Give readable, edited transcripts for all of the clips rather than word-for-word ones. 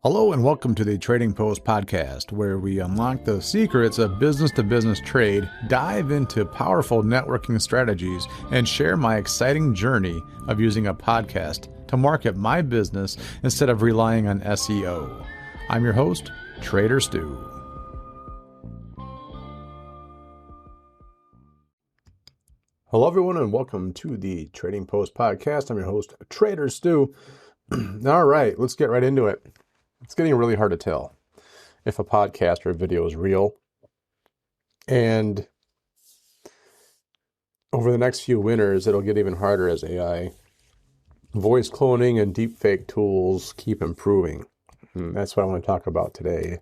Hello and welcome to the Trading Post podcast, where we unlock the secrets of business-to-business trade, dive into powerful networking strategies, and share my exciting journey of using a podcast to market my business instead of relying on SEO. I'm your host, Trader Stu. Hello everyone and welcome to the Trading Post podcast. I'm your host, Trader Stu. All right, let's get right into it. It's getting really hard to tell if a podcast or a video is real. And over the next few winters, it'll get even harder as AI voice cloning and deepfake tools keep improving. And that's what I want to talk about today.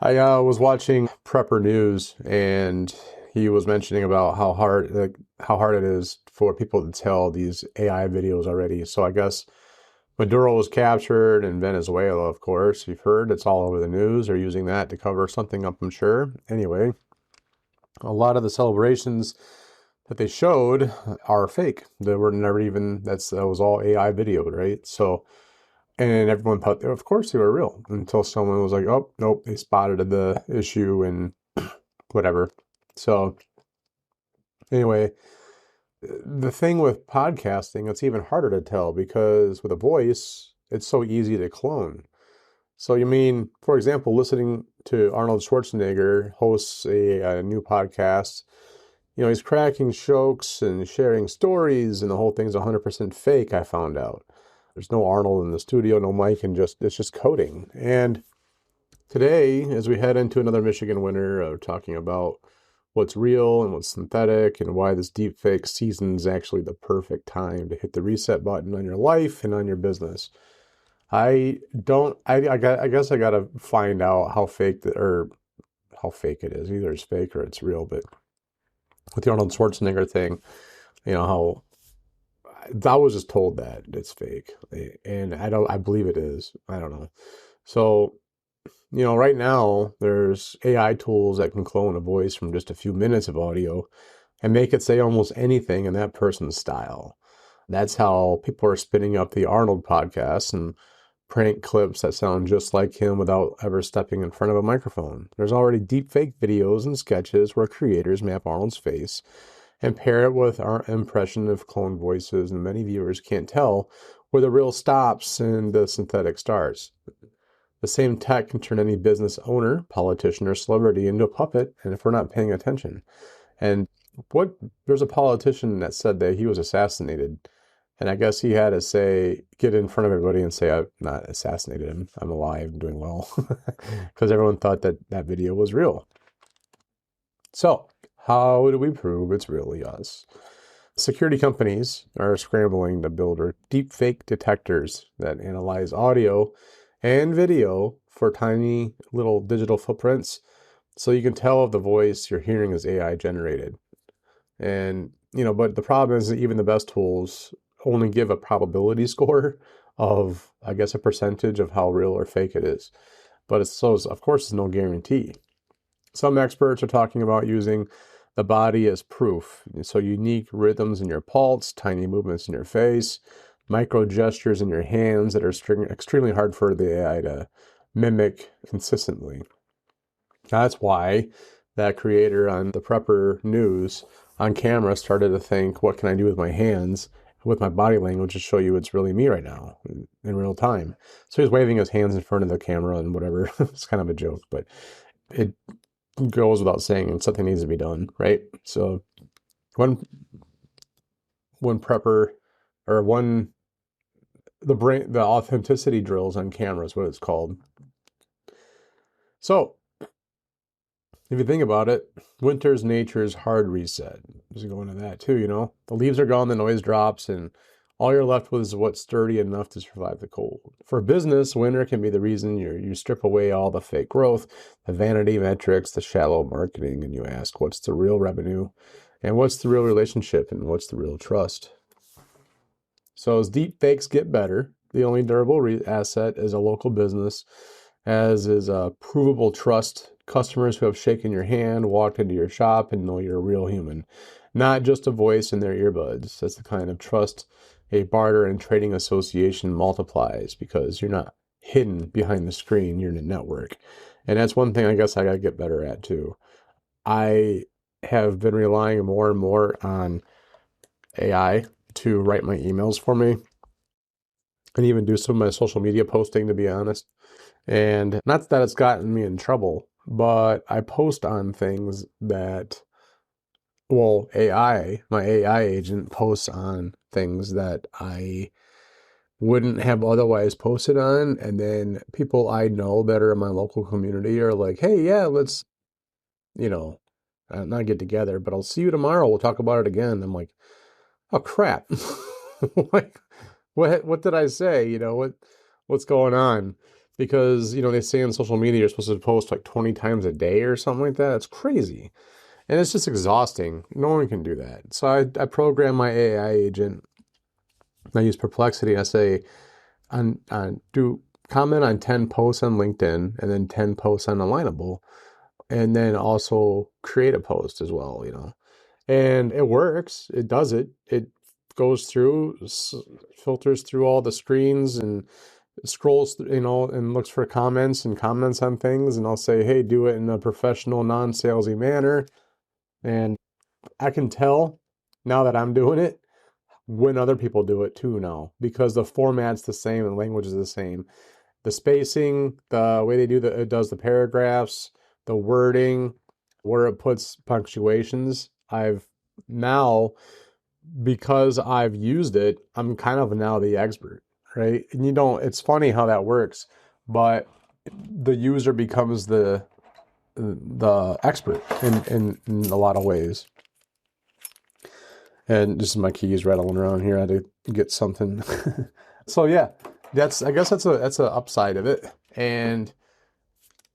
I was watching Prepper News, and he was mentioning about how hard it is for people to tell these AI videos already. So I guess Maduro was captured in Venezuela, of course. You've heard it's all over the news. They're using that to cover something up, I'm sure. Anyway, a lot of the celebrations that they showed are fake. They were never even, that was all AI video, right? So, and everyone thought, of course they were real, until someone was like, oh, nope, they spotted the issue and whatever. So, anyway, the thing with podcasting, it's even harder to tell because with a voice, it's so easy to clone. So you mean, for example, listening to Arnold Schwarzenegger hosts a new podcast, he's cracking jokes and sharing stories, and the whole thing's 100% fake, I found out. There's no Arnold in the studio, no mic, and it's just coding. And today, as we head into another Michigan winter, talking about what's real and what's synthetic and why this deepfake season is actually the perfect time to hit the reset button on your life and on your business. I guess I got to find out how fake it is. Either it's fake or it's real. But with the Arnold Schwarzenegger thing, how I was just told that it's fake, and I believe it is. I don't know. So, right now there's AI tools that can clone a voice from just a few minutes of audio and make it say almost anything in that person's style. That's how people are spinning up the Arnold podcast and prank clips that sound just like him without ever stepping in front of a microphone. There's already deepfake videos and sketches where creators map Arnold's face and pair it with our impression of cloned voices, and many viewers can't tell where the real stops and the synthetic starts. The same tech can turn any business owner, politician, or celebrity into a puppet, and if we're not paying attention. And there's a politician that said that he was assassinated, and I guess he had to get in front of everybody and say, I've not assassinated him, I'm alive, I'm doing well, because everyone thought that video was real. So, how do we prove it's really us? Security companies are scrambling to build deepfake detectors that analyze audio and video for tiny little digital footprints, so you can tell if the voice you're hearing is AI generated. And, but the problem is that even the best tools only give a probability score of, I guess, a percentage of how real or fake it is. But of course, it's no guarantee. Some experts are talking about using the body as proof. So unique rhythms in your pulse, tiny movements in your face, micro gestures in your hands that are extremely hard for the AI to mimic consistently. That's why that creator on the Prepper News on camera started to think, what can I do with my hands, with my body language to show you it's really me right now in real time? So he's waving his hands in front of the camera and whatever. It's kind of a joke, but it goes without saying something needs to be done, right? So the authenticity drills on camera is what it's called. So if you think about it, winter's nature's hard reset. Just go into that too, The leaves are gone, the noise drops, and all you're left with is what's sturdy enough to survive the cold. For business, winter can be the reason you strip away all the fake growth, the vanity metrics, the shallow marketing, and you ask, what's the real revenue? And what's the real relationship? And what's the real trust? So as deepfakes get better, the only durable asset is a local business, as is a provable trust. Customers who have shaken your hand, walked into your shop, and know you're a real human, not just a voice in their earbuds. That's the kind of trust a barter and trading association multiplies, because you're not hidden behind the screen, you're in a network. And that's one thing I guess I gotta get better at too. I have been relying more and more on AI to write my emails for me and even do some of my social media posting, to be honest. And not that it's gotten me in trouble, but I post on things that, well, my AI agent posts on things that I wouldn't have otherwise posted on. And then people I know that are in my local community are like, hey, yeah, let's, you know, not get together, but I'll see you tomorrow. We'll talk about it again. I'm like, oh crap. Like, what did I say? What's going on? Because, they say on social media you're supposed to post like 20 times a day or something like that. It's crazy. And it's just exhausting. No one can do that. So I program my AI agent. I use Perplexity. I say, do comment on 10 posts on LinkedIn and then 10 posts on Alignable. And then also create a post as well, And it works. It does it. It goes through, filters through all the screens and scrolls, and looks for comments on things. And I'll say, hey, do it in a professional, non-salesy manner. And I can tell now that I'm doing it when other people do it too now, because the format's the same and language is the same. The spacing, the way it does the paragraphs, the wording, where it puts punctuations. I've now, because I've used it, I'm kind of now the expert, right? And it's funny how that works, but the user becomes the expert in a lot of ways. And just my keys rattling around here. I had to get something. So yeah, I guess that's a upside of it. And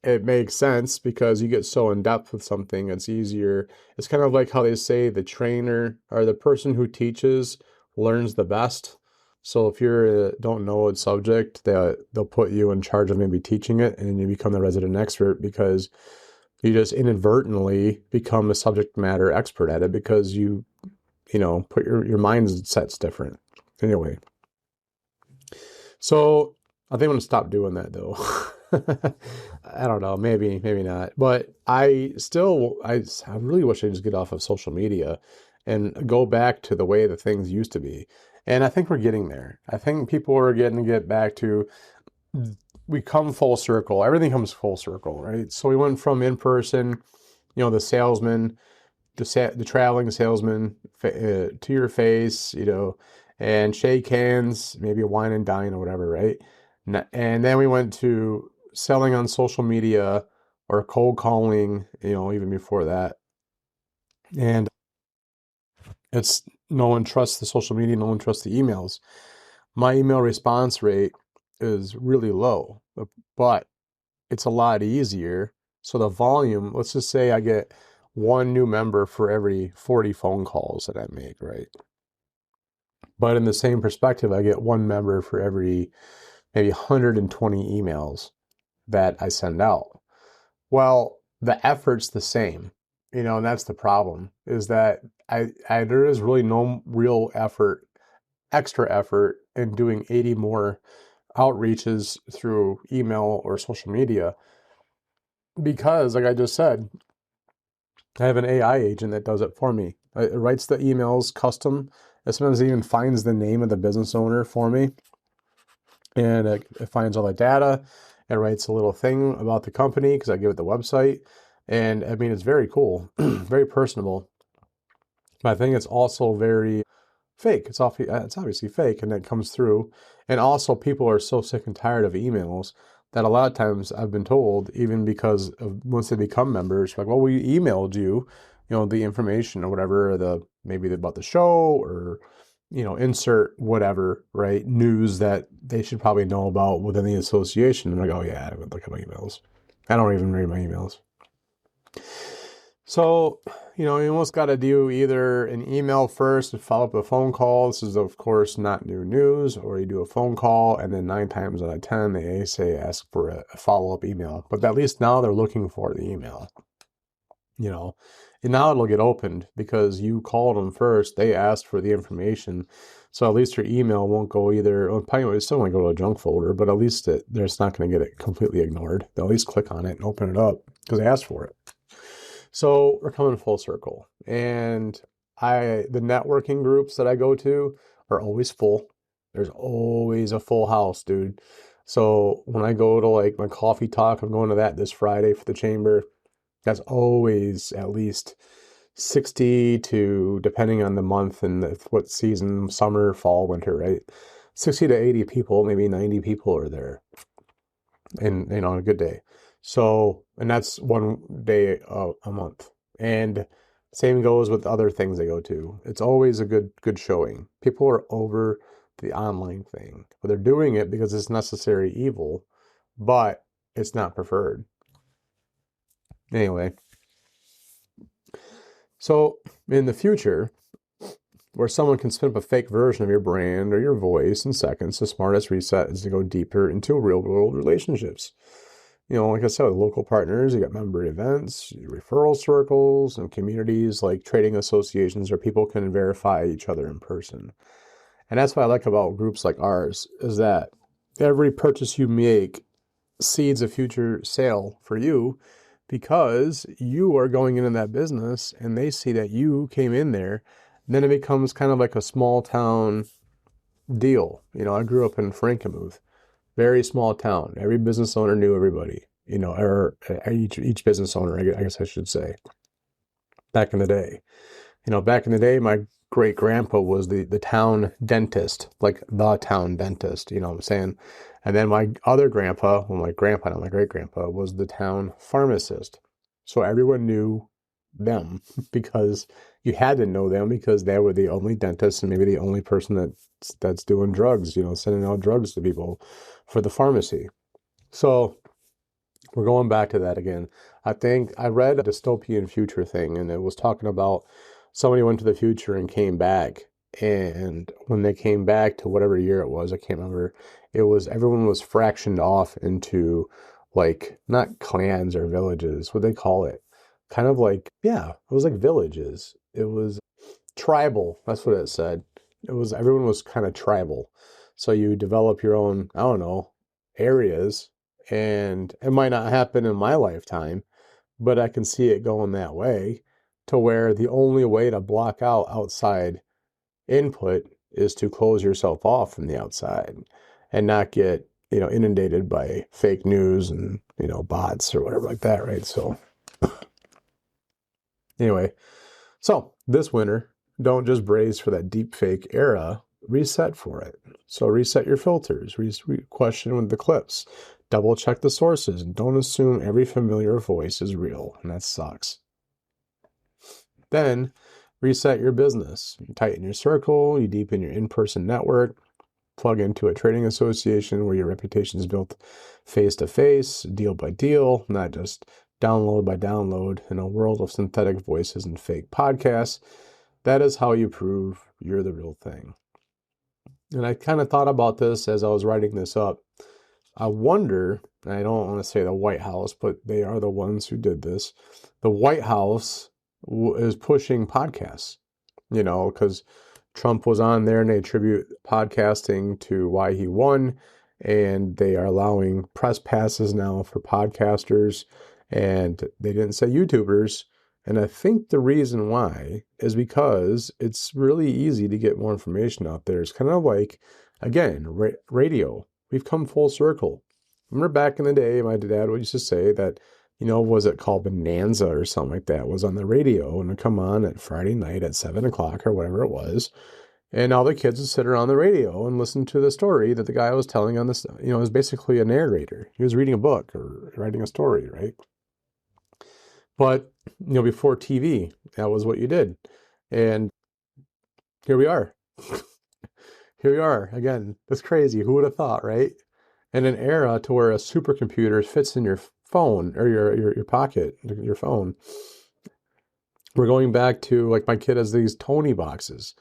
it makes sense because you get so in depth with something, it's easier. It's kind of like how they say the trainer or the person who teaches learns the best. So if you don't know a subject, they'll put you in charge of maybe teaching it, and you become the resident expert because you just inadvertently become a subject matter expert at it because you put your mindset's different. Anyway, so I think I'm gonna stop doing that though. I don't know, maybe not. But I really wish I just get off of social media and go back to the way the things used to be. And I think we're getting there. I think people are getting to get back to, we come full circle. Everything comes full circle, right? So we went from in person, the salesman, the traveling salesman to your face, and shake hands, maybe wine and dine or whatever, right? And then we went to selling on social media or cold calling, even before that. And it's no one trusts the social media, no one trusts the emails. My email response rate is really low, but it's a lot easier. So the volume, let's just say I get one new member for every 40 phone calls that I make, right? But in the same perspective, I get one member for every maybe 120 emails that I send out. Well, the effort's the same, and that's the problem, is that there is really no real extra effort in doing 80 more outreaches through email or social media. Because, like I just said, I have an AI agent that does it for me. It writes the emails custom. It sometimes even finds the name of the business owner for me. And it finds all the data. It writes a little thing about the company because I give it the website. And I mean, it's very cool, very personable. But I think it's also very fake. It's obviously fake, and that comes through. And also, people are so sick and tired of emails that a lot of times I've been told, even because of once they become members, like, well, we emailed you, the information or whatever, maybe about the show or, insert whatever, right? News that they should probably know about within the association. And I go, oh, yeah, I would look at my emails. I don't even read my emails. So, you almost got to do either an email first and follow up with a phone call. This is, of course, not new news. Or you do a phone call, and then 9 times out of 10, they ask for a follow-up email. But at least now they're looking for the email, And now it'll get opened because you called them first. They asked for the information. So at least your email won't go either. Well, probably it's still going to go to a junk folder, but at least there's not going to get it completely ignored. They'll at least click on it and open it up because they asked for it. So we're coming full circle. And the networking groups that I go to are always full. There's always a full house, dude. So when I go to like my coffee talk, I'm going to that this Friday for the chamber. That's always at least 60 to, depending on the month and what season, summer, fall, winter, right? 60 to 80 people, maybe 90 people are there, and on a good day. So, and that's one day a month. And same goes with other things I go to. It's always a good showing. People are over the online thing, but they're doing it because it's necessary evil, but it's not preferred. Anyway, so in the future, where someone can spin up a fake version of your brand or your voice in seconds, the smartest reset is to go deeper into real-world relationships. Like I said, with local partners, you got member events, referral circles, and communities like trading associations where people can verify each other in person. And that's what I like about groups like ours, is that every purchase you make seeds a future sale for you, because you are going into that business and they see that you came in there. Then it becomes kind of like a small town deal. I grew up in Frankenmuth, very small town. Every business owner knew everybody, or each business owner, I guess I should say, back in the day. Back in the day, my great grandpa was the town dentist, like the town dentist, you know what I'm saying? And then my other grandpa, well, my grandpa, not my great grandpa, was the town pharmacist. So everyone knew them because you had to know them because they were the only dentist and maybe the only person that's doing drugs, sending out drugs to people for the pharmacy. So we're going back to that again. I think I read a dystopian future thing, and it was talking about somebody went to the future and came back. And when they came back to whatever year it was, I can't remember, everyone was fractioned off into like, not clans or villages, what they call it. Kind of like, yeah, it was like villages. It was tribal. That's what it said. Everyone was kind of tribal. So you develop your own, I don't know, areas, and it might not happen in my lifetime, but I can see it going that way, to where the only way to block out outside input is to close yourself off from the outside and not get, inundated by fake news and, bots or whatever like that, right? So anyway, so this winter, don't just brace for that deepfake era, reset for it. So reset your filters, question with the clips, double check the sources, and don't assume every familiar voice is real, and that sucks. Then reset your business. You tighten your circle, you deepen your in-person network, plug into a trading association where your reputation is built face-to-face, deal by deal, not just download by download in a world of synthetic voices and fake podcasts. That is how you prove you're the real thing. And I kind of thought about this as I was writing this up. I wonder, and I don't want to say the White House, but they are the ones who did this. The White House is pushing podcasts, because Trump was on there and they attribute podcasting to why he won. And they are allowing press passes now for podcasters. And they didn't say YouTubers. And I think the reason why is because it's really easy to get more information out there. It's kind of like, again, radio. We've come full circle. Remember back in the day, my dad used to say that, was it called Bonanza or something like that, was on the radio and would come on at Friday night at 7 o'clock or whatever it was. And all the kids would sit around the radio and listen to the story that the guy was telling on this, it was basically a narrator. He was reading a book or writing a story, right? But, before TV, that was what you did. And here we are. Here we are again. That's crazy. Who would have thought, right? In an era to where a supercomputer fits in your phone or your pocket, your phone. We're going back to, like, my kid has these Tony boxes.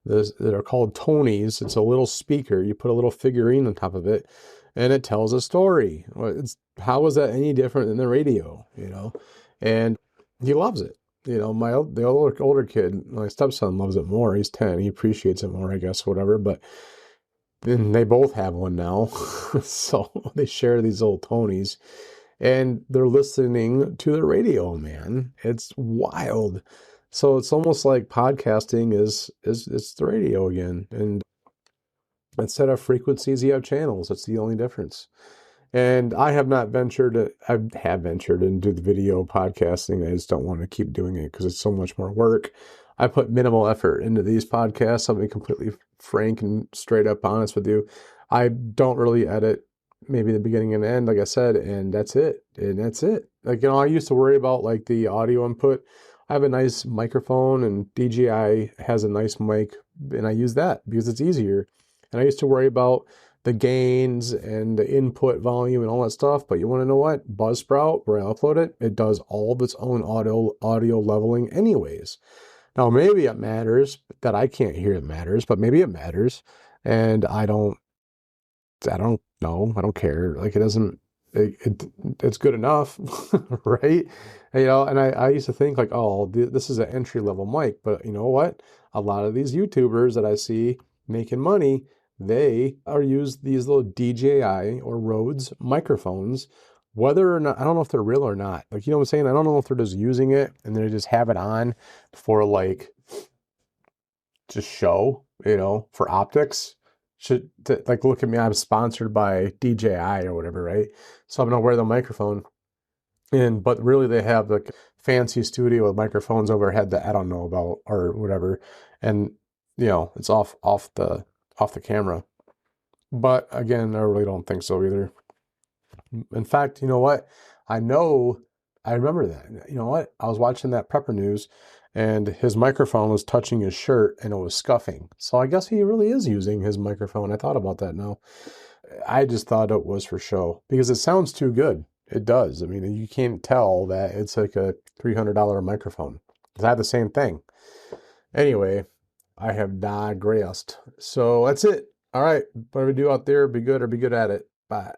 That are called Tonys. It's a little speaker. You put a little figurine on top of it, and it tells a story. How is that any different than the radio, And he loves it. You know, the older kid, my stepson loves it more. He's 10. He appreciates it more, I guess, whatever. But then they both have one now. So they share these old Tonys and they're listening to the radio, man. It's wild. So it's almost like podcasting is it's the radio again. And instead of frequencies, you have channels. That's the only difference. And I have not ventured, I have ventured into the video podcasting. I just don't want to keep doing it because it's so much more work. I put minimal effort into these podcasts. I'll be completely frank and straight up honest with you. I don't really edit maybe the beginning and end, like I said, and that's it. And that's it. Like, you know, I used to worry about like the audio input. I have a nice microphone and DJI has a nice mic and I use that because it's easier. And I used to worry about the gains and the input volume and all that stuff. But you want to know what? Buzzsprout, where I upload it, it does all of its own audio leveling anyways. Now, maybe it matters that I can't hear it matters, but maybe it matters. And I don't know. I don't care. Like it doesn't, it's good enough, right? And, you know, and I used to think like, oh, this is an entry level mic, but you know what? A lot of these YouTubers that I see making money, they are use these little DJI or Rhodes microphones, whether or not, I don't know if they're real or not. Like, you know what I'm saying? I don't know if they're just using it and they just have it on for like, just show, you know, for optics. Like, look at me, I'm sponsored by DJI or whatever, right? So I'm gonna wear the microphone. But really they have like fancy studio with microphones overhead that I don't know about or whatever. And you know, it's off the camera. But again, I really don't think so either. In fact, you know what? I remember that. You know what? I was watching that Prepper News and his microphone was touching his shirt and it was scuffing. So I guess he really is using his microphone. I thought about that now. I just thought it was for show because it sounds too good. It does. I mean, you can't tell that it's like a $300 microphone. I have the same thing. Anyway, I have digressed. So that's it. All right. Whatever you do out there, be good or be good at it. Bye.